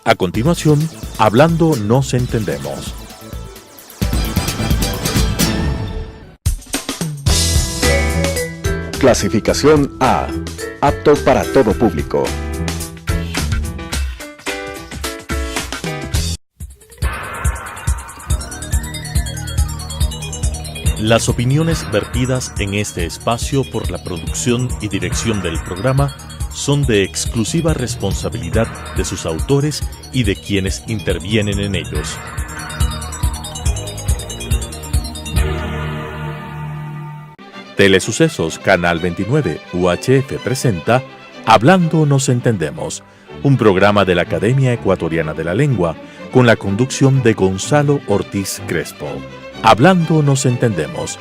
A continuación, Hablando nos entendemos. Clasificación A. Apto para todo público. Las opiniones vertidas en este espacio por la producción y dirección del programa son de exclusiva responsabilidad de sus autores y de quienes intervienen en ellos. Telesucesos Canal 29 UHF presenta Hablando nos entendemos, un programa de la Academia Ecuatoriana de la Lengua con la conducción de Gonzalo Ortiz Crespo. Hablando nos entendemos.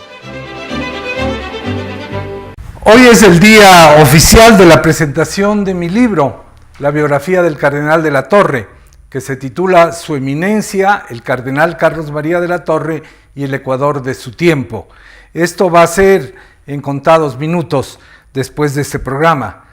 Hoy es el día oficial de la presentación de mi libro, la biografía del Cardenal de la Torre, que se titula Su Eminencia, el Cardenal Carlos María de la Torre y el Ecuador de su tiempo. Esto va a ser en contados minutos después de este programa.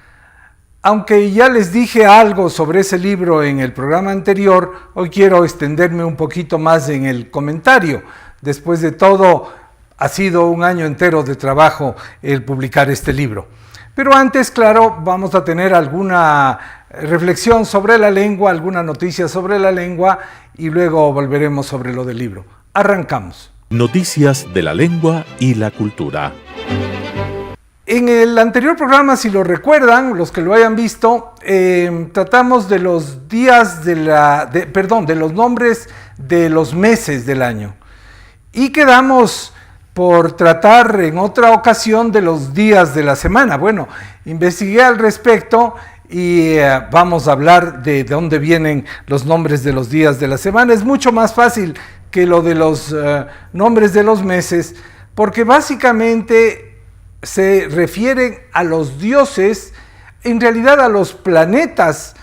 Aunque ya les dije algo sobre ese libro en el programa anterior, hoy quiero extenderme un poquito más en el comentario. Después de todo, ha sido un año entero de trabajo el publicar este libro. Pero antes, claro, vamos a tener alguna reflexión sobre la lengua, alguna noticia sobre la lengua y luego volveremos sobre lo del libro. Arrancamos. Noticias de la lengua y la cultura. En el anterior programa, si lo recuerdan, los que lo hayan visto, tratamos de los días de los nombres de los meses del año. Y quedamos por tratar en otra ocasión de los días de la semana. Bueno, investigué al respecto y vamos a hablar de dónde vienen los nombres de los días de la semana. Es mucho más fácil que lo de los nombres de los meses, porque básicamente se refieren a los dioses, en realidad a los planetas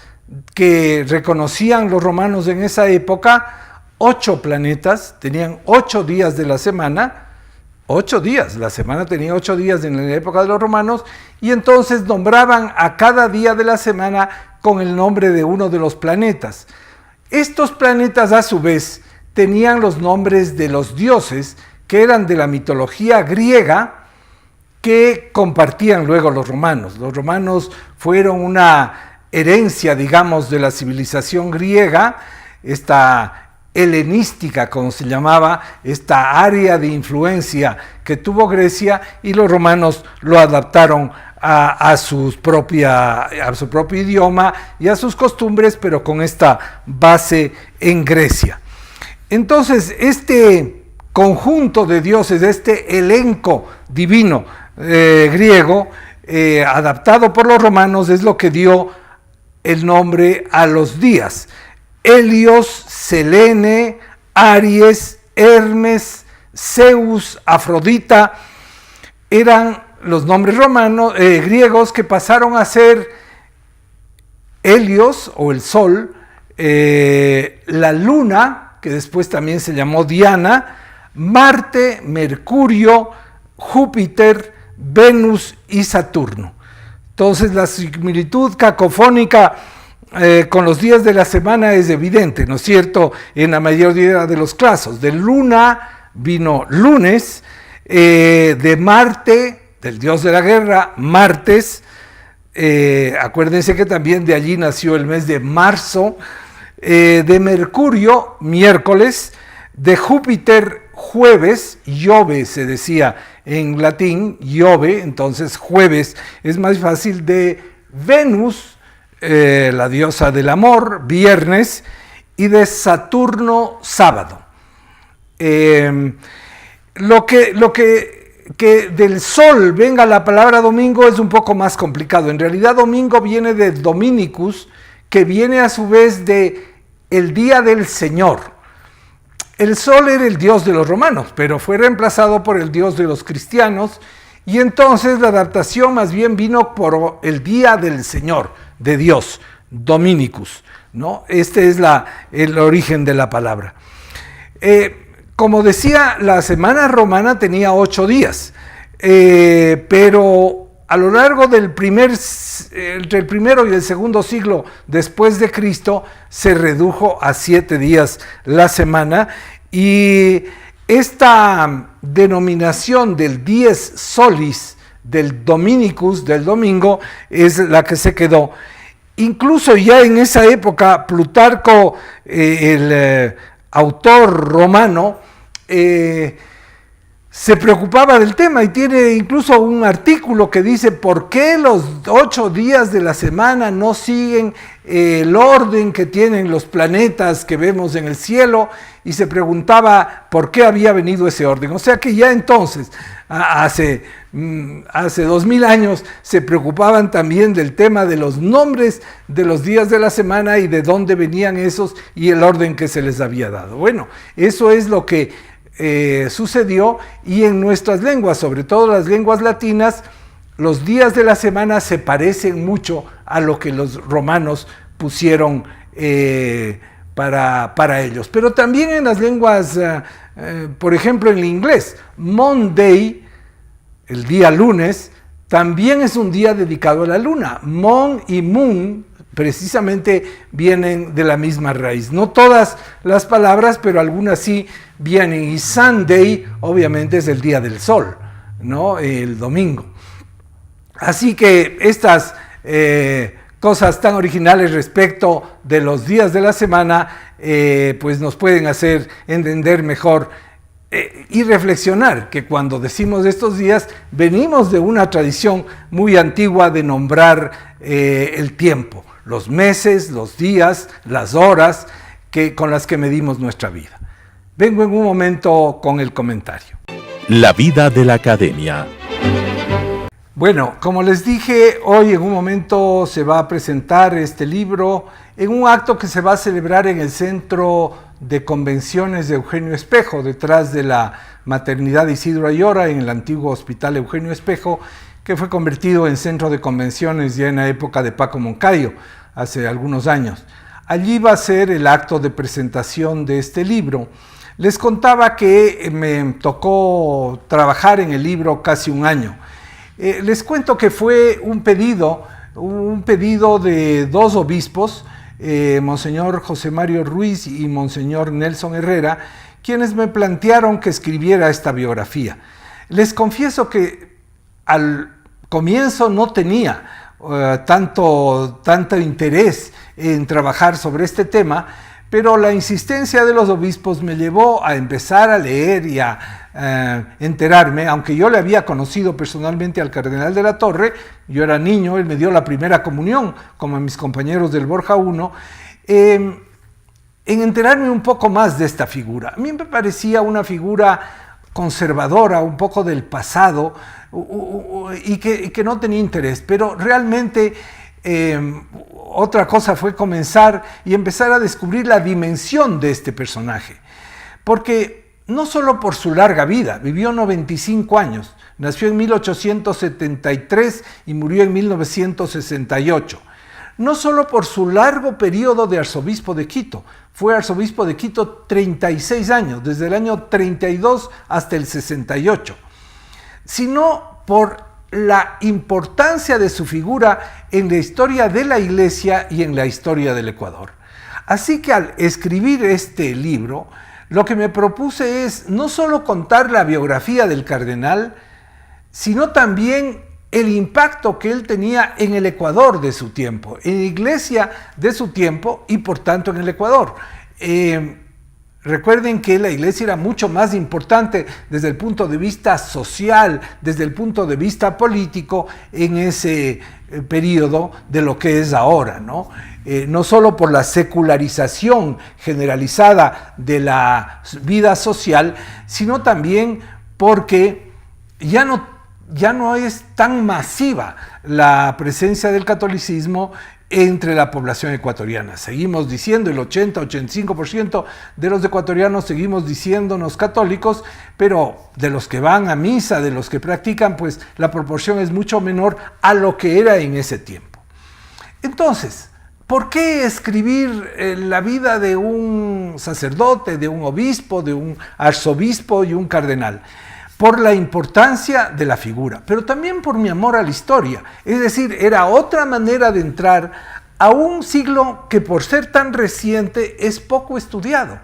que reconocían los romanos en esa época. 8 planetas, tenían 8 días de la semana, 8 días, la semana tenía 8 días en la época de los romanos, y entonces nombraban a cada día de la semana con el nombre de uno de los planetas. Estos planetas a su vez tenían los nombres de los dioses que eran de la mitología griega que compartían luego los romanos. Los romanos fueron una herencia, digamos, de la civilización griega, esta helenística, como se llamaba, esta área de influencia que tuvo Grecia, y los romanos lo adaptaron a su propio idioma y a sus costumbres, pero con esta base en Grecia. Entonces, este conjunto de dioses, este elenco divino griego, adaptado por los romanos, es lo que dio el nombre a los días. Helios, Selene, Aries, Hermes, Zeus, Afrodita, eran los nombres griegos que pasaron a ser Helios o el Sol, la Luna, que después también se llamó Diana, Marte, Mercurio, Júpiter, Venus y Saturno. Entonces la similitud cacofónica con los días de la semana es evidente, ¿no es cierto? En la mayoría de los casos. De Luna vino lunes, de Marte, del dios de la guerra, martes. Acuérdense que también de allí nació el mes de marzo. De Mercurio, miércoles. De Júpiter, jueves, Jove se decía en latín, Jove, entonces jueves es más fácil. De Venus, la diosa del amor, viernes, y de Saturno, sábado. Lo que del sol venga la palabra domingo es un poco más complicado. En realidad domingo viene de Dominicus, que viene a su vez de el día del Señor. El sol era el dios de los romanos, pero fue reemplazado por el dios de los cristianos, y entonces la adaptación más bien vino por el día del Señor, de Dios, Dominicus, ¿no? Este es el origen de la palabra. Como decía, la semana romana tenía 8 días, pero a lo largo del entre el primero y el segundo siglo después de Cristo, se redujo a 7 días la semana, y esta denominación del dies solis, del dominicus, del domingo, es la que se quedó. Incluso ya en esa época, Plutarco, el autor romano, se preocupaba del tema y tiene incluso un artículo que dice por qué los 8 días de la semana no siguen el orden que tienen los planetas que vemos en el cielo, y se preguntaba por qué había venido ese orden. O sea que ya entonces, hace 2000 años, se preocupaban también del tema de los nombres de los días de la semana y de dónde venían esos y el orden que se les había dado. Bueno, eso es lo que sucedió, y en nuestras lenguas, sobre todo las lenguas latinas, los días de la semana se parecen mucho a lo que los romanos pusieron para ellos. Pero también en las lenguas, por ejemplo en el inglés, Monday, el día lunes, también es un día dedicado a la luna. Mon y moon precisamente vienen de la misma raíz. No todas las palabras, pero algunas sí vienen. Y Sunday obviamente es el día del sol, ¿no? El domingo. Así que estas cosas tan originales respecto de los días de la semana, pues nos pueden hacer entender mejor y reflexionar que cuando decimos estos días, venimos de una tradición muy antigua de nombrar el tiempo, los meses, los días, las horas con las que medimos nuestra vida. Vengo en un momento con el comentario. La vida de la academia. Bueno, como les dije, hoy en un momento se va a presentar este libro en un acto que se va a celebrar en el Centro de Convenciones de Eugenio Espejo, detrás de la maternidad Isidro Ayora, en el antiguo Hospital Eugenio Espejo, que fue convertido en centro de convenciones ya en la época de Paco Moncayo, hace algunos años. Allí va a ser el acto de presentación de este libro. Les contaba que me tocó trabajar en el libro casi un año. Les cuento que fue un pedido de 2 obispos, Monseñor José Mario Ruiz y Monseñor Nelson Herrera, quienes me plantearon que escribiera esta biografía. Les confieso que al comienzo no tenía tanto interés en trabajar sobre este tema, pero la insistencia de los obispos me llevó a empezar a leer y a enterarme, aunque yo le había conocido personalmente al cardenal de la Torre. Yo era niño, él me dio la primera comunión, como a mis compañeros del Borja I, en enterarme un poco más de esta figura. A mí me parecía una figura conservadora, un poco del pasado, y que no tenía interés, pero realmente otra cosa fue comenzar y empezar a descubrir la dimensión de este personaje, porque no solo por su larga vida, vivió 95 años, nació en 1873 y murió en 1968. No solo por su largo periodo de arzobispo de Quito, fue arzobispo de Quito 36 años, desde el año 32 hasta el 68, sino por la importancia de su figura en la historia de la Iglesia y en la historia del Ecuador. Así que al escribir este libro, lo que me propuse es no solo contar la biografía del cardenal, sino también el impacto que él tenía en el Ecuador de su tiempo, en la Iglesia de su tiempo y por tanto en el Ecuador. Recuerden que la Iglesia era mucho más importante desde el punto de vista social, desde el punto de vista político en ese periodo de lo que es ahora, ¿no? No solo por la secularización generalizada de la vida social, sino también porque ya no es tan masiva la presencia del catolicismo entre la población ecuatoriana. Seguimos diciendo, el 80-85% de los ecuatorianos seguimos diciéndonos católicos, pero de los que van a misa, de los que practican, pues la proporción es mucho menor a lo que era en ese tiempo. Entonces, ¿por qué escribir la vida de un sacerdote, de un obispo, de un arzobispo y un cardenal? por la importancia de la figura, pero también por mi amor a la historia. Es decir, era otra manera de entrar a un siglo que por ser tan reciente es poco estudiado.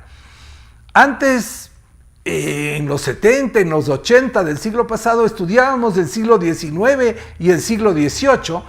Antes, en los 70, en los 80 del siglo pasado, estudiábamos el siglo XIX y el siglo XVIII,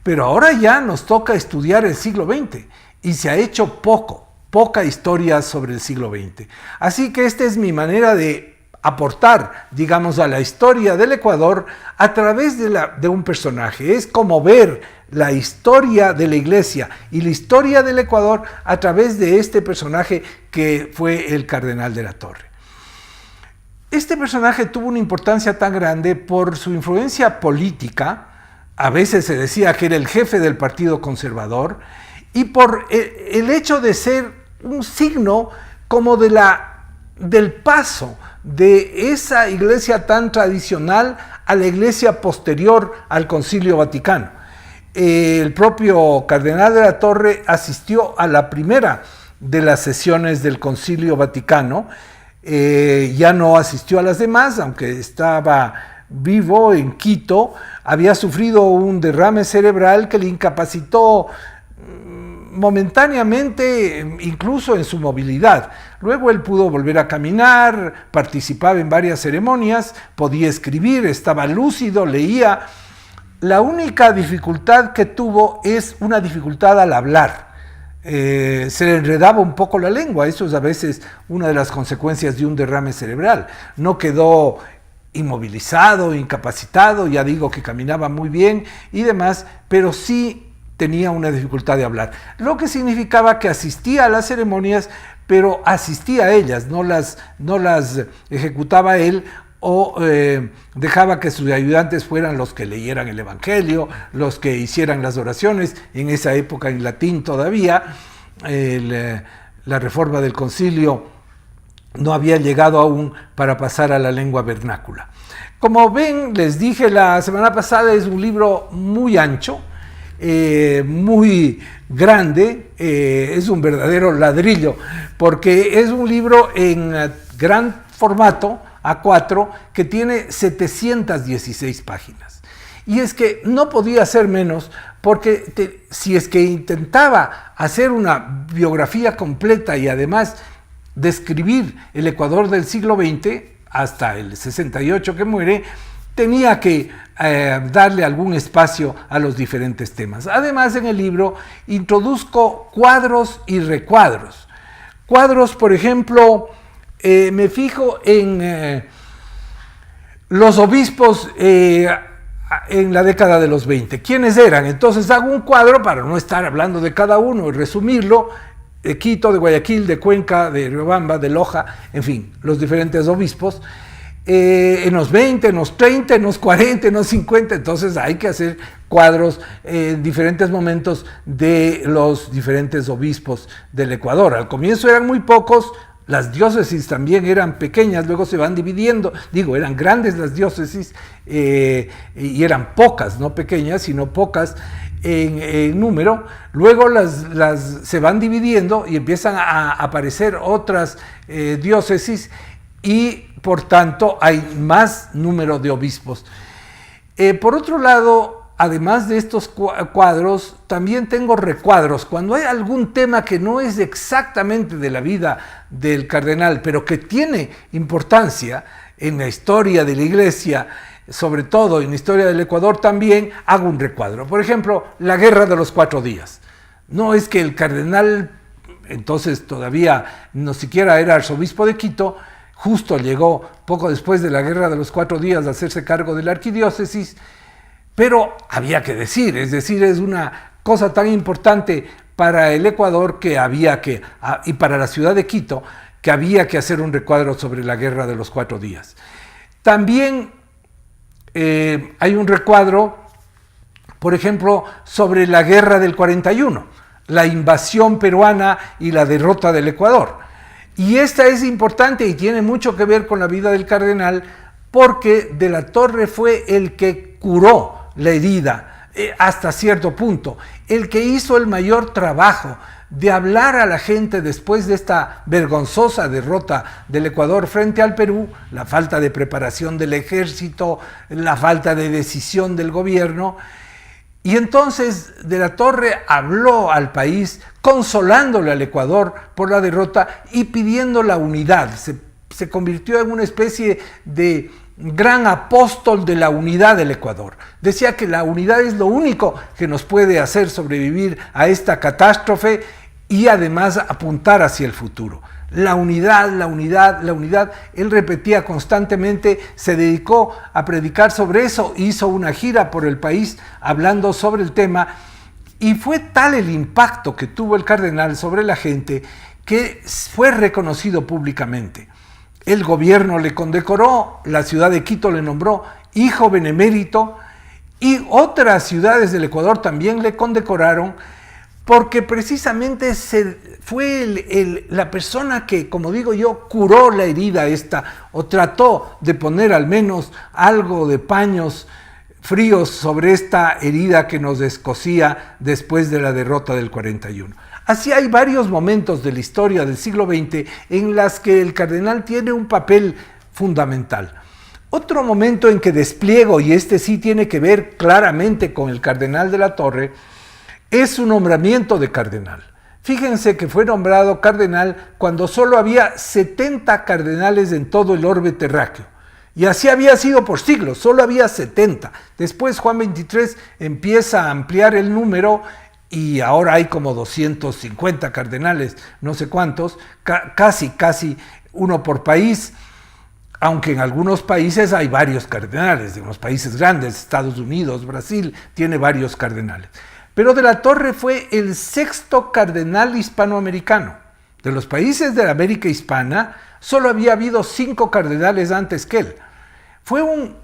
pero ahora ya nos toca estudiar el siglo XX y se ha hecho poca historia sobre el siglo XX. Así que esta es mi manera de aportar, digamos, a la historia del Ecuador a través de un personaje. Es como ver la historia de la iglesia y la historia del Ecuador a través de este personaje que fue el Cardenal de la Torre. Este personaje tuvo una importancia tan grande por su influencia política, a veces se decía que era el jefe del Partido Conservador, y por el hecho de ser un signo como del paso de esa iglesia tan tradicional a la iglesia posterior al Concilio Vaticano. El propio Cardenal de la Torre asistió a la primera de las sesiones del Concilio Vaticano, ya no asistió a las demás, aunque estaba vivo en Quito, había sufrido un derrame cerebral que le incapacitó momentáneamente, incluso en su movilidad. Luego él pudo volver a caminar, participaba en varias ceremonias, podía escribir, estaba lúcido, leía. La única dificultad que tuvo es una dificultad al hablar. Se le enredaba un poco la lengua, eso es a veces una de las consecuencias de un derrame cerebral. No quedó inmovilizado, incapacitado, ya digo que caminaba muy bien y demás, pero sí tenía una dificultad de hablar, lo que significaba que asistía a las ceremonias, pero asistía a ellas, no las ejecutaba él o dejaba que sus ayudantes fueran los que leyeran el Evangelio, los que hicieran las oraciones, en esa época en latín todavía. La reforma del concilio no había llegado aún para pasar a la lengua vernácula. Como ven, les dije la semana pasada, es un libro muy ancho, muy grande, es un verdadero ladrillo, porque es un libro en gran formato, A4, que tiene 716 páginas. Y es que no podía ser menos, porque si es que intentaba hacer una biografía completa y además describir el Ecuador del siglo XX, hasta el 68 que muere, tenía que darle algún espacio a los diferentes temas. Además, en el libro introduzco cuadros y recuadros. Cuadros, por ejemplo, me fijo en los obispos en la década de los 20. ¿Quiénes eran? Entonces hago un cuadro para no estar hablando de cada uno y resumirlo, de Quito, de Guayaquil, de Cuenca, de Riobamba, de Loja, en fin, los diferentes obispos. En los 20, en los 30, en los 40, en los 50, entonces hay que hacer cuadros en diferentes momentos de los diferentes obispos del Ecuador. Al comienzo eran muy pocos, las diócesis también eran pequeñas, luego se van dividiendo, eran grandes las diócesis y eran pocas, no pequeñas, sino pocas en número. Luego se van dividiendo y empiezan a aparecer otras diócesis y por tanto hay más número de obispos. Por otro lado, además de estos cuadros, también tengo recuadros. Cuando hay algún tema que no es exactamente de la vida del cardenal, pero que tiene importancia en la historia de la iglesia, sobre todo en la historia del Ecuador también, hago un recuadro. Por ejemplo, la Guerra de los 4 días. No es que el cardenal, entonces todavía no siquiera era arzobispo de Quito, justo llegó poco después de la Guerra de los 4 días a hacerse cargo de la arquidiócesis, pero había que decir, es decir, es una cosa tan importante para el Ecuador y para la ciudad de Quito, que había que hacer un recuadro sobre la Guerra de los 4 días. También hay un recuadro, por ejemplo, sobre la Guerra del 41, la invasión peruana y la derrota del Ecuador. Y esta es importante y tiene mucho que ver con la vida del cardenal, porque de la Torre fue el que curó la herida hasta cierto punto, el que hizo el mayor trabajo de hablar a la gente después de esta vergonzosa derrota del Ecuador frente al Perú, la falta de preparación del ejército, la falta de decisión del gobierno. Y entonces de la Torre habló al país consolándole al Ecuador por la derrota y pidiendo la unidad. Se convirtió en una especie de gran apóstol de la unidad del Ecuador. Decía que la unidad es lo único que nos puede hacer sobrevivir a esta catástrofe y además apuntar hacia el futuro. La unidad, la unidad, la unidad. Él repetía constantemente, se dedicó a predicar sobre eso, hizo una gira por el país hablando sobre el tema y fue tal el impacto que tuvo el cardenal sobre la gente que fue reconocido públicamente. El gobierno le condecoró, la ciudad de Quito le nombró hijo benemérito y otras ciudades del Ecuador también le condecoraron porque precisamente fue la persona que, como digo yo, curó la herida esta o trató de poner al menos algo de paños fríos sobre esta herida que nos descosía después de la derrota del 41. Así hay varios momentos de la historia del siglo XX en las que el cardenal tiene un papel fundamental. Otro momento en que despliego, y este sí tiene que ver claramente con el cardenal de la Torre, es su nombramiento de cardenal. Fíjense que fue nombrado cardenal cuando solo había 70 cardenales en todo el orbe terráqueo. Y así había sido por siglos, solo había 70. Después Juan XXIII empieza a ampliar el número y ahora hay como 250 cardenales, no sé cuántos, casi uno por país, aunque en algunos países hay varios cardenales, en los países grandes, Estados Unidos, Brasil, tiene varios cardenales. Pero de la Torre fue el sexto cardenal hispanoamericano. De los países de la América hispana, solo había habido 5 cardenales antes que él. Fue un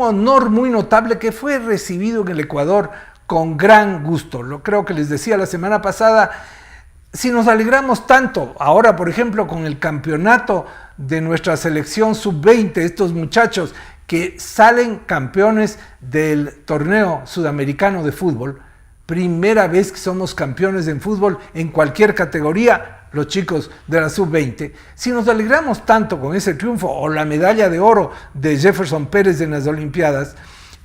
honor muy notable que fue recibido en el Ecuador con gran gusto. Lo creo que les decía la semana pasada, si nos alegramos tanto, ahora por ejemplo con el campeonato de nuestra selección sub-20, estos muchachos que salen campeones del torneo sudamericano de fútbol, primera vez que somos campeones en fútbol en cualquier categoría, los chicos de la sub-20, si nos alegramos tanto con ese triunfo o la medalla de oro de Jefferson Pérez en las Olimpiadas,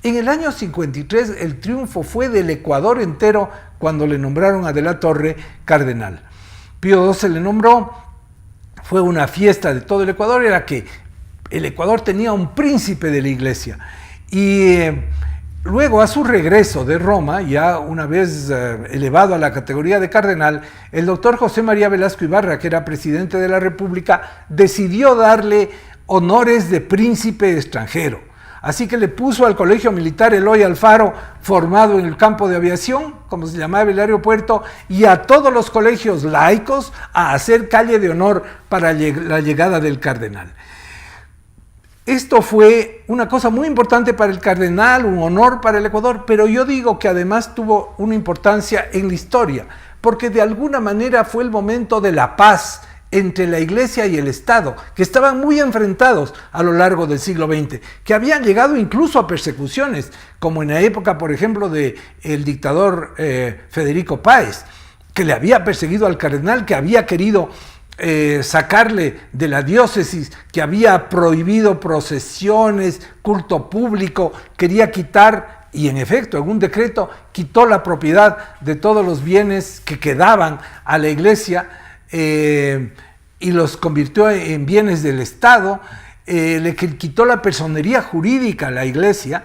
en el año 53 el triunfo fue del Ecuador entero cuando le nombraron a De la Torre cardenal. Pío XII le nombró, fue una fiesta de todo el Ecuador, era que el Ecuador tenía un príncipe de la iglesia. Y luego a su regreso de Roma, ya una vez elevado a la categoría de cardenal, el doctor José María Velasco Ibarra, que era presidente de la República, decidió darle honores de príncipe extranjero. Así que le puso al Colegio Militar Eloy Alfaro, formado en el campo de aviación, como se llamaba el aeropuerto, y a todos los colegios laicos a hacer calle de honor para la llegada del cardenal. Esto fue una cosa muy importante para el cardenal, un honor para el Ecuador, pero yo digo que además tuvo una importancia en la historia, porque de alguna manera fue el momento de la paz entre la Iglesia y el Estado, que estaban muy enfrentados a lo largo del siglo XX, que habían llegado incluso a persecuciones, como en la época, por ejemplo, del dictador Federico Páez, que le había perseguido al cardenal, que había querido sacarle de la diócesis, que había prohibido procesiones, culto público, quería quitar, y en efecto, en un decreto, quitó la propiedad de todos los bienes que quedaban a la Iglesia, y los convirtió en bienes del Estado, le quitó la personería jurídica a la Iglesia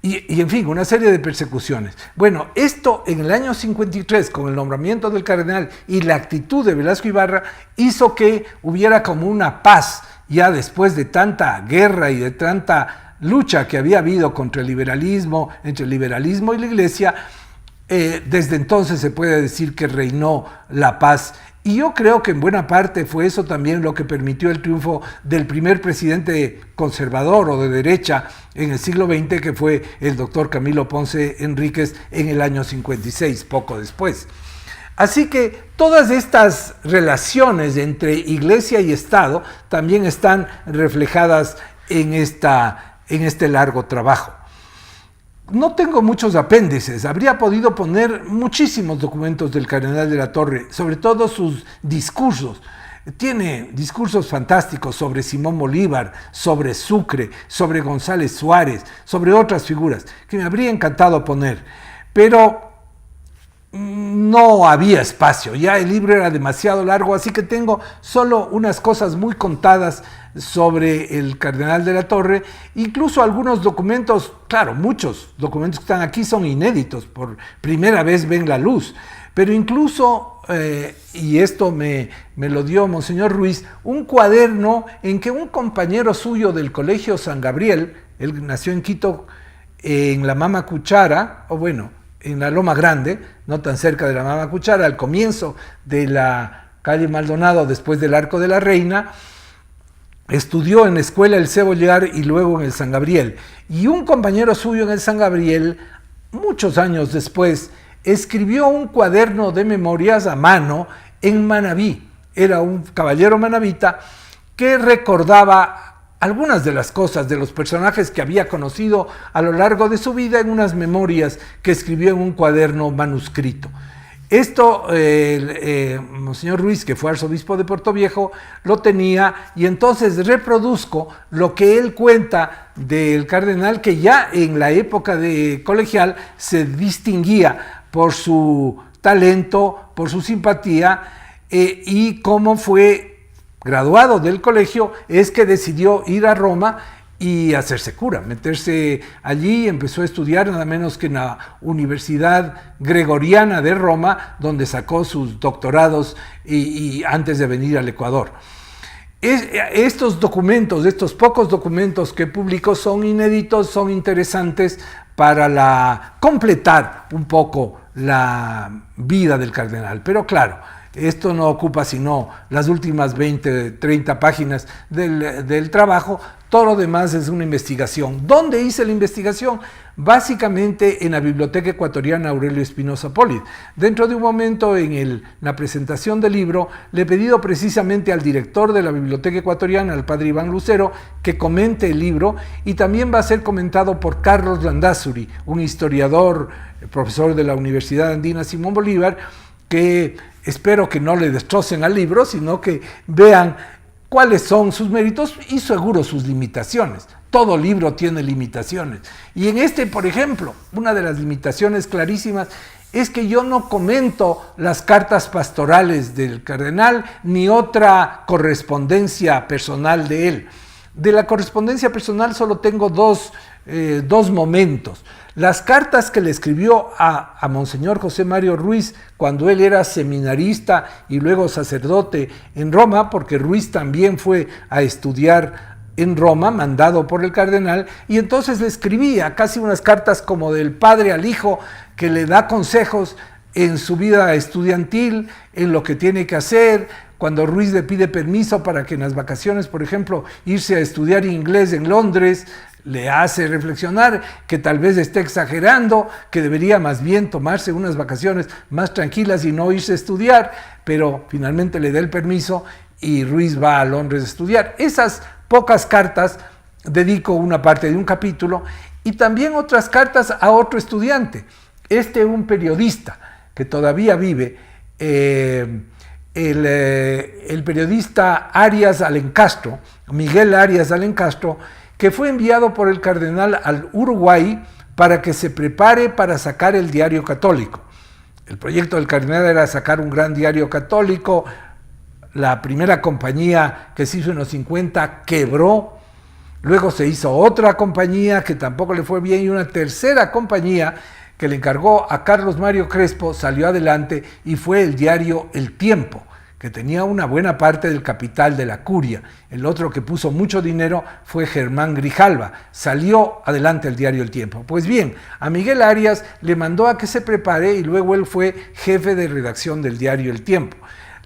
y en fin, una serie de persecuciones. Bueno, esto en el año 53, con el nombramiento del cardenal y la actitud de Velasco Ibarra, hizo que hubiera como una paz ya después de tanta guerra y de tanta lucha que había habido contra el liberalismo, entre el liberalismo y la Iglesia. Desde entonces se puede decir que reinó la paz. Y yo creo que en buena parte fue eso también lo que permitió el triunfo del primer presidente conservador o de derecha en el siglo XX, que fue el doctor Camilo Ponce Enríquez en el año 56, poco después. Así que todas estas relaciones entre Iglesia y Estado también están reflejadas en este largo trabajo. No tengo muchos apéndices, habría podido poner muchísimos documentos del cardenal de la Torre, sobre todo sus discursos. Tiene discursos fantásticos sobre Simón Bolívar, sobre Sucre, sobre González Suárez, sobre otras figuras que me habría encantado poner, pero no había espacio, ya el libro era demasiado largo, así que tengo solo unas cosas muy contadas sobre el cardenal de la Torre. Incluso algunos documentos, claro, muchos documentos que están aquí son inéditos, por primera vez ven la luz, pero incluso, y esto me lo dio Monseñor Ruiz, un cuaderno en que un compañero suyo del Colegio San Gabriel, él nació en Quito, en la Mama Cuchara, o bueno, en la Loma Grande, no tan cerca de la Mama Cuchara, al comienzo de la calle Maldonado, después del Arco de la Reina, estudió en la escuela El Cebollar y luego en el San Gabriel. Y un compañero suyo en el San Gabriel, muchos años después, escribió un cuaderno de memorias a mano en Manabí. Era un caballero manabita que recordaba algunas de las cosas, de los personajes que había conocido a lo largo de su vida en unas memorias que escribió en un cuaderno manuscrito. Esto, Monseñor Ruiz, que fue arzobispo de Puerto Viejo, lo tenía, y entonces reproduzco lo que él cuenta del cardenal, que ya en la época de colegial se distinguía por su talento, por su simpatía, y cómo fue graduado del colegio, es que decidió ir a Roma y hacerse cura, meterse allí. Empezó a estudiar nada menos que en la Universidad Gregoriana de Roma, donde sacó sus doctorados y antes de venir al Ecuador. Estos documentos, estos pocos documentos que publicó son inéditos, son interesantes para completar un poco la vida del cardenal, pero claro, esto no ocupa sino las últimas 20, 30 páginas del trabajo. Todo lo demás es una investigación. ¿Dónde hice la investigación? Básicamente en la Biblioteca Ecuatoriana Aurelio Espinosa Poli. Dentro de un momento, en la presentación del libro, le he pedido precisamente al director de la Biblioteca Ecuatoriana, al padre Iván Lucero, que comente el libro, y también va a ser comentado por Carlos Landázuri, un historiador, profesor de la Universidad Andina Simón Bolívar, que espero que no le destrocen al libro, sino que vean cuáles son sus méritos y seguro sus limitaciones. Todo libro tiene limitaciones. Y en este, por ejemplo, una de las limitaciones clarísimas es que yo no comento las cartas pastorales del cardenal ni otra correspondencia personal de él. De la correspondencia personal solo tengo dos momentos. Las cartas que le escribió a Monseñor José Mario Ruiz cuando él era seminarista y luego sacerdote en Roma, porque Ruiz también fue a estudiar en Roma, mandado por el cardenal, y entonces le escribía casi unas cartas como del padre al hijo, que le da consejos en su vida estudiantil, en lo que tiene que hacer. Cuando Ruiz le pide permiso para que en las vacaciones, por ejemplo, irse a estudiar inglés en Londres, le hace reflexionar que tal vez esté exagerando, que debería más bien tomarse unas vacaciones más tranquilas y no irse a estudiar, pero finalmente le da el permiso y Ruiz va a Londres a estudiar. Esas pocas cartas dedico una parte de un capítulo, y también otras cartas a otro estudiante. Un periodista que todavía vive, el periodista Arias Alencastro, Miguel Arias Alencastro, que fue enviado por el cardenal al Uruguay para que se prepare para sacar el Diario Católico. El proyecto del cardenal era sacar un gran diario católico. La primera compañía que se hizo en los 50 quebró, luego se hizo otra compañía que tampoco le fue bien, y una tercera compañía que le encargó a Carlos Mario Crespo salió adelante, y fue el diario El Tiempo, que tenía una buena parte del capital de la curia. El otro que puso mucho dinero fue Germán Grijalva. Salió adelante el diario El Tiempo. Pues bien, a Miguel Arias le mandó a que se prepare, y luego él fue jefe de redacción del diario El Tiempo.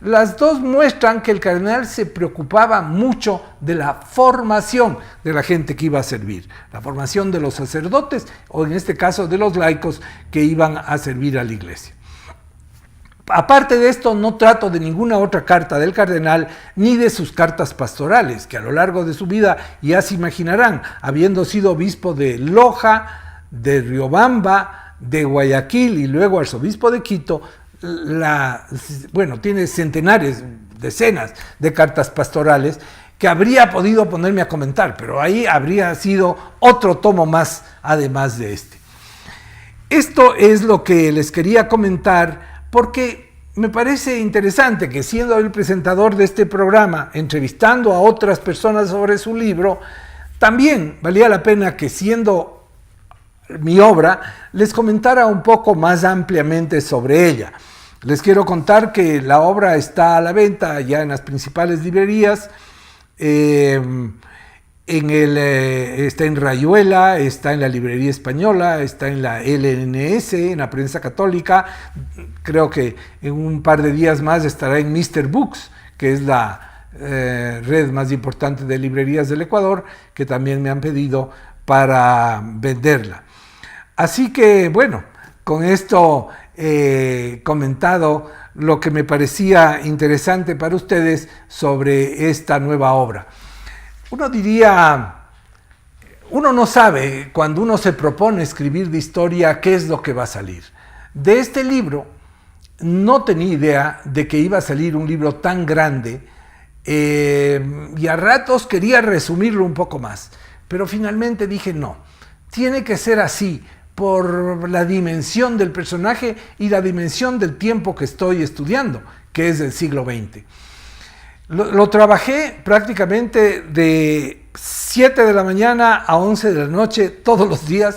Las dos muestran que el cardenal se preocupaba mucho de la formación de la gente que iba a servir, la formación de los sacerdotes, o en este caso de los laicos que iban a servir a la iglesia. Aparte de esto, no trato de ninguna otra carta del cardenal, ni de sus cartas pastorales, que a lo largo de su vida, ya se imaginarán, habiendo sido obispo de Loja, de Riobamba, de Guayaquil y luego arzobispo de Quito, tiene centenares, decenas de cartas pastorales que habría podido ponerme a comentar, pero ahí habría sido otro tomo más además de este. Esto es lo que les quería comentar porque me parece interesante que, siendo el presentador de este programa, entrevistando a otras personas sobre su libro, también valía la pena que, siendo mi obra, les comentara un poco más ampliamente sobre ella. Les quiero contar que la obra está a la venta ya en las principales librerías. Está en Rayuela, está en la Librería Española, está en la LNS, en la Prensa Católica. Creo que en un par de días más estará en Mr. Books, que es la red más importante de librerías del Ecuador, que también me han pedido para venderla. Así que, bueno, con esto comentado lo que me parecía interesante para ustedes sobre esta nueva obra. Uno diría, uno no sabe cuando uno se propone escribir de historia qué es lo que va a salir. De este libro no tenía idea de que iba a salir un libro tan grande y a ratos quería resumirlo un poco más, pero finalmente dije no, tiene que ser así por la dimensión del personaje y la dimensión del tiempo que estoy estudiando, que es del siglo XX. Lo trabajé prácticamente de 7 de la mañana a 11 de la noche todos los días,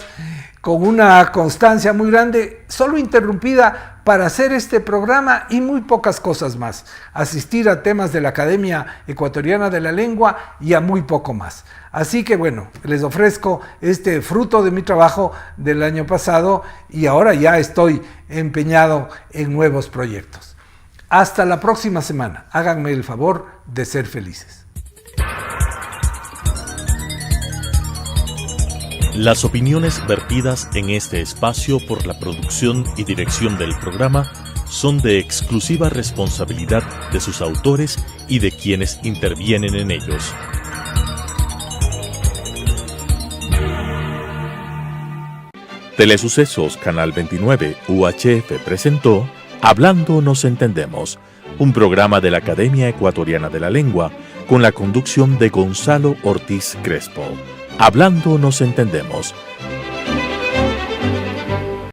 con una constancia muy grande, solo interrumpida para hacer este programa y muy pocas cosas más. Asistir a temas de la Academia Ecuatoriana de la Lengua y a muy poco más. Así que bueno, les ofrezco este fruto de mi trabajo del año pasado y ahora ya estoy empeñado en nuevos proyectos. Hasta la próxima semana. Háganme el favor de ser felices. Las opiniones vertidas en este espacio por la producción y dirección del programa son de exclusiva responsabilidad de sus autores y de quienes intervienen en ellos. Telesucesos Canal 29 UHF presentó Hablando nos entendemos, un programa de la Academia Ecuatoriana de la Lengua con la conducción de Gonzalo Ortiz Crespo. Hablando nos entendemos,